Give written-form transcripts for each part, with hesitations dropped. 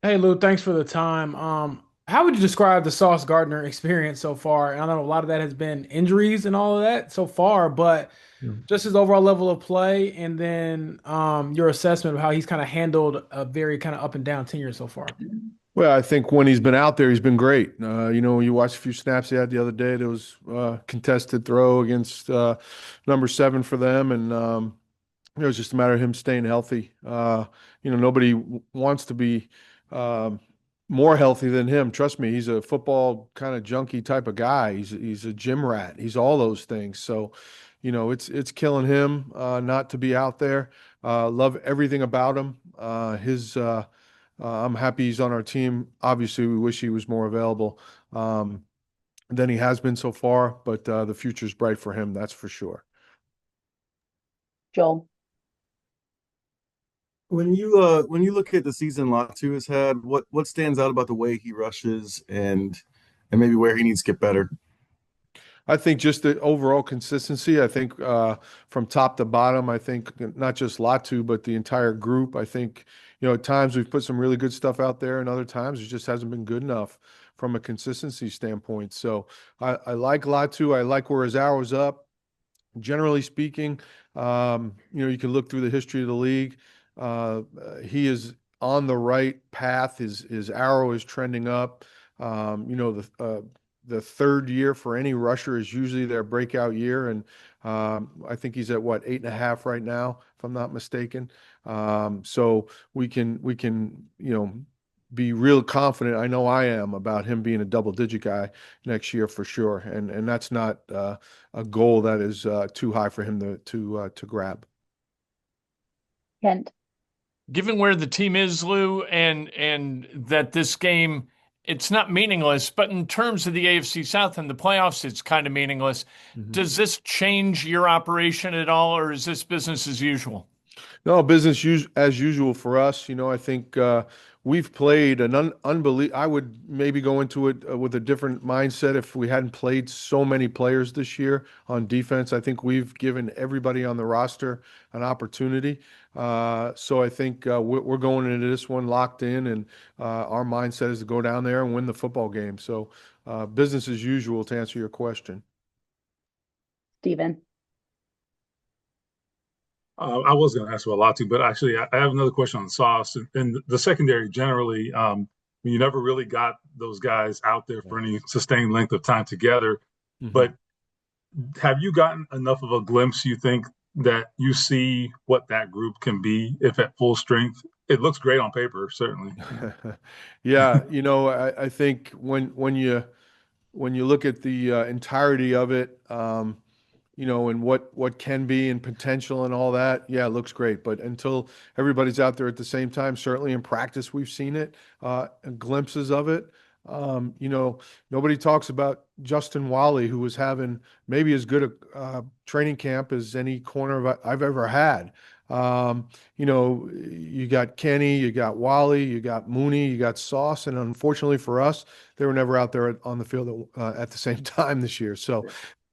Hey Lou, thanks for the time. How would you describe the Sauce Gardner experience so far? And I know a lot of that has been injuries and all of that so far, but Yeah. just his overall level of play and then your assessment of how he's kind of handled a very kind of up and down tenure so far. Well, I think when he's been out there, he's been great. You watch a few snaps he had the other day. There was contested throw against number 7 for them, and it was just a matter of him staying healthy. Nobody wants to be um, more healthy than him. Trust me, he's a football kind of junkie type of guy. He's a gym rat. He's all those things. So, it's killing him not to be out there. Love everything about him. His I'm happy he's on our team. Obviously, we wish he was more available than he has been so far, but the future's bright for him, that's for sure. Joel. When you look at the season Latu has had, what stands out about the way he rushes and maybe where he needs to get better? I think just the overall consistency. I think from top to bottom, I think not just Latu, but the entire group. I think, at times we've put some really good stuff out there, and other times it just hasn't been good enough from a consistency standpoint. So I like Latu. I like where his arrow's up. Generally speaking, you can look through the history of the league. He is on the right path. His arrow is trending up. The third year for any rusher is usually their breakout year, and I think he's at what 8.5 right now, if I'm not mistaken. So we can be real confident. I know I am about him being a double-digit guy next year for sure, and that's not a goal that is too high for him to grab. Kent. Given where the team is, Lou, and that this game it's not meaningless, but in terms of the AFC South and the playoffs, it's kind of meaningless. Mhm. Does this change your operation at all, or is this business as usual? No, as usual for us. I think we've played an unbelievable. I would maybe go into it with a different mindset if we hadn't played so many players this year on defense. I think we've given everybody on the roster an opportunity. So I think we're going into this one locked in, and our mindset is to go down there and win the football game. So business as usual to answer your question. Stephen. I was going to ask about a lot too, but actually, I have another question on Sauce and the secondary generally. You never really got those guys out there for any sustained length of time together. Mhm. But have you gotten enough of a glimpse, you think, that you see what that group can be if at full strength? It looks great on paper, certainly. Yeah, I think when you look at the entirety of it, and what can be and potential and all that, yeah, it looks great. But until everybody's out there at the same time, certainly in practice, we've seen it, glimpses of it. Nobody talks about Justin Wally, who was having maybe as good a training camp as any corner I've ever had. You got Kenny, you got Wally, you got Mooney, you got Sauce, and unfortunately for us, they were never out there on the field at the same time this year. So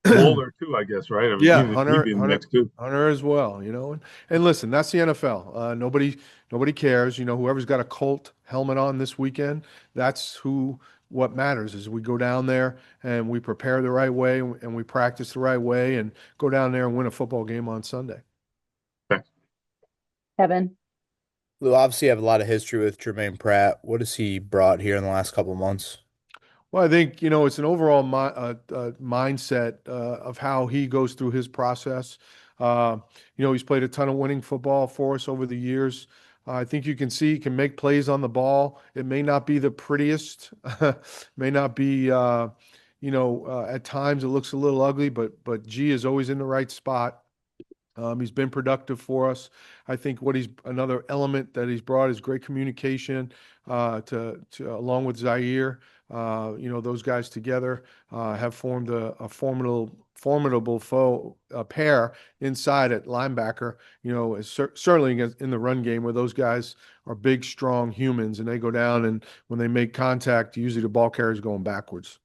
Bowler too, I guess, right? I mean, yeah, he'd Hunter, be in the Hunter, mix too. Hunter as well, and listen, that's the NFL. Nobody cares. Whoever's got a Colt helmet on this weekend, that's what matters is we go down there and we prepare the right way and we practice the right way and go down there and win a football game on Sunday. Thanks. Kevin. Lou, obviously, you have a lot of history with Germaine Pratt. What has he brought here in the last couple of months? Well, I think, it's an overall mindset of how he goes through his process. He's played a ton of winning football for us over the years. I think you can see he can make plays on the ball. It may not be the prettiest, may not be, at times it looks a little ugly, but G is always in the right spot. He's been productive for us. I think another element that he's brought is great communication to along with Zaire. Those guys together have formed a formidable foe pair inside at linebacker. Certainly in the run game where those guys are big, strong humans, and they go down and when they make contact, usually the ball carrier is going backwards.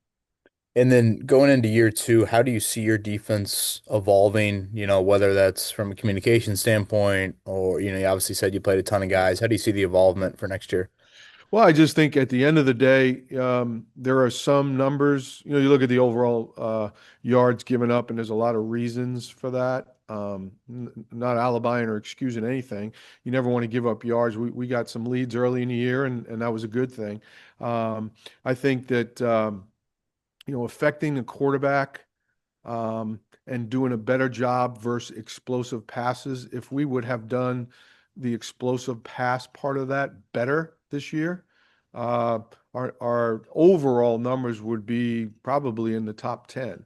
And then going into year two, how do you see your defense evolving? Whether that's from a communication standpoint or, you obviously said you played a ton of guys. How do you see the evolvement for next year? Well, I just think at the end of the day, there are some numbers. You look at the overall yards given up, and there's a lot of reasons for that. Not alibiying or excusing anything. You never want to give up yards. We got some leads early in the year, and that was a good thing. I think that affecting the quarterback and doing a better job versus explosive passes. If we would have done the explosive pass part of that better this year, uh, our overall numbers would be probably in the top 10,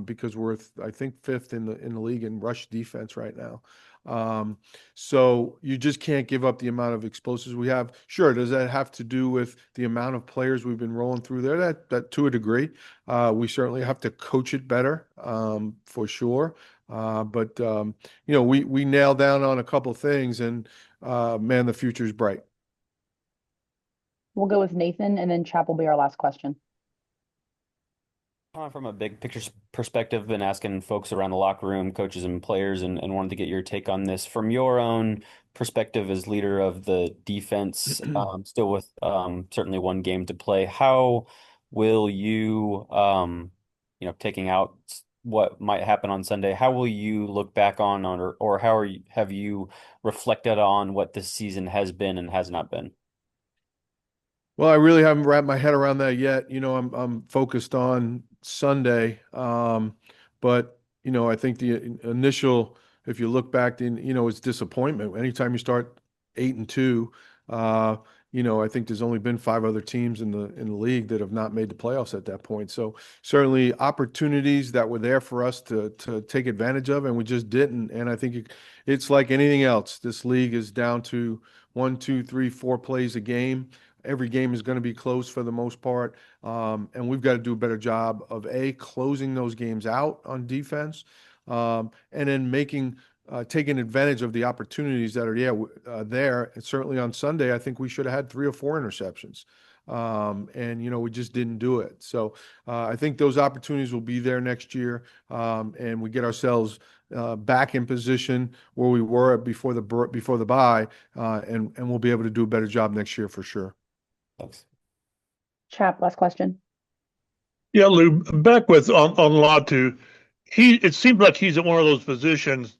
because we're, I think, fifth in the league in rush defense right now. Um, so you just can't give up the amount of explosives we have. Sure, does that have to do with the amount of players we've been rolling through there? That to a degree. We certainly have to coach it better, for sure. But we nailed down on a couple things, and man, the future's bright. We'll go with Nathan, and then Chap will be our last question. From a big picture perspective, been asking folks around the locker room, coaches and players, and wanted to get your take on this from your own perspective as leader of the defense, still with certainly one game to play. How will you, taking out what might happen on Sunday, how will you look back on or have you reflected on what this season has been and has not been? Well, I really haven't wrapped my head around that yet. I'm focused on Sunday, but I think the initial, if you look back, then it's disappointment. Anytime you start 8-2, I think there's only been five other teams in the league that have not made the playoffs at that point. So certainly opportunities that were there for us to take advantage of, and we just didn't. And I think it's like anything else. This league is down to 1, 2, 3, 4 plays a game. Every game is going to be close for the most part. And we've got to do a better job of closing those games out on defense, and then taking advantage of the opportunities that are there. And certainly on Sunday, I think we should have had 3 or 4 interceptions. And we just didn't do it. So I think those opportunities will be there next year, and we get ourselves back in position where we were before the bye, and we'll be able to do a better job next year for sure. Thanks. Chap, last question. Yeah, Lou, back with on Latu, it seems like he's at one of those positions,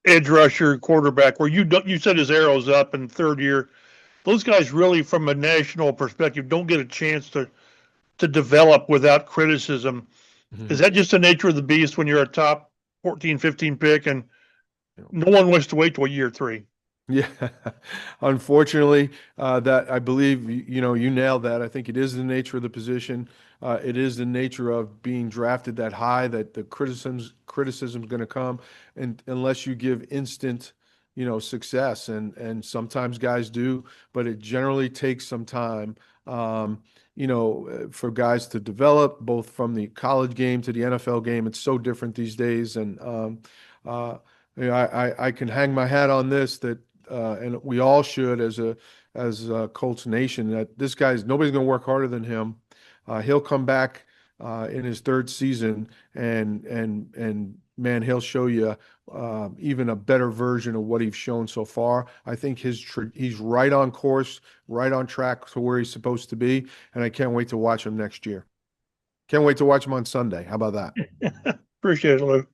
edge rusher, quarterback, where you said his arrow's up in third year. Those guys really, from a national perspective, don't get a chance to develop without criticism. Mhm. Is that just the nature of the beast when you're a top 14, 15 pick and no one wants to wait till year 3? Yeah, unfortunately, that I believe you nailed that. I think it is the nature of the position. It is the nature of being drafted that high, that the criticism's going to come, and unless you give instant, success, and sometimes guys do, but it generally takes some time, for guys to develop, both from the college game to the NFL game. It's so different these days, and I can hang my hat on this, that. And we all should, as a Colts nation, that this guy's nobody's going to work harder than him. He'll come back in his third season, and man, he'll show you even a better version of what he's shown so far. I think he's right on course, right on track to where he's supposed to be, and I can't wait to watch him next year. Can't wait to watch him on Sunday. How about that? Appreciate it, Lou.